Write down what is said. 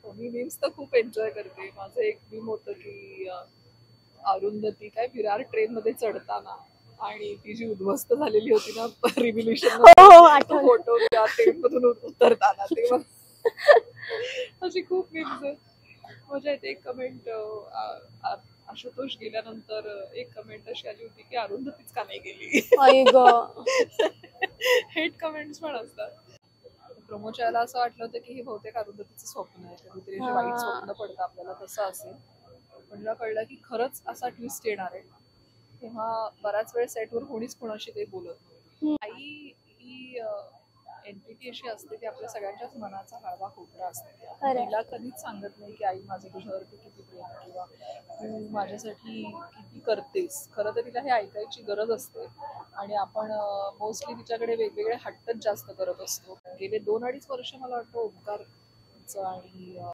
मी memes तर खूप enjoy करते. माझं एक मीम होतं की अरुंधती काय विरार ट्रेन मध्ये चढताना आणि ती जी उद्ध्वस्त झालेली होती ना रिव्होल्युशन हो नंतर हो तो आठवलं. फोटो त्या ट्रेन मधून उतरताना ते अशी खूप मीम्स आहेत. मजा येते. एक कमेंट आशुतोष गेल्यानंतर एक कमेंट अशी आली होती की अरुंधतीच का नाही गेली. आई ग. हेट कमेंट्स पण असतात. प्रमोदच्या याला असं वाटलं होतं की हे बहुतेक अरुंधतीचं स्वप्न आहे, कधीतरी अशी वाईट हा. स्वप्न पडतं आपल्याला तसं असेल. पण जेव्हा कळलं की खरंच असा ट्विस्ट येणार आहे तेव्हा बराच वेळ सेटवर कोणीच कोणाशी काही बोलत नव्हतं. आई ही एनटीटी अशी असते ती आपल्या सगळ्यांच्याच मनाचा हळवा खोबरा असते. आपण खरंय. तिला कधीच सांगत नाही की आई माझं तुझ्यावरती किती प्रेम आहे किंवा तू माझ्यासाठी किती करतेस. खरं तर तिला हे ऐकायची गरज असते आणि आपण मोस्टली तिच्याकडे वेगवेगळे हट्टच जास्त करत असतो. गेले 2-2.5 वर्ष मला वाटतं ओंकारचं आणि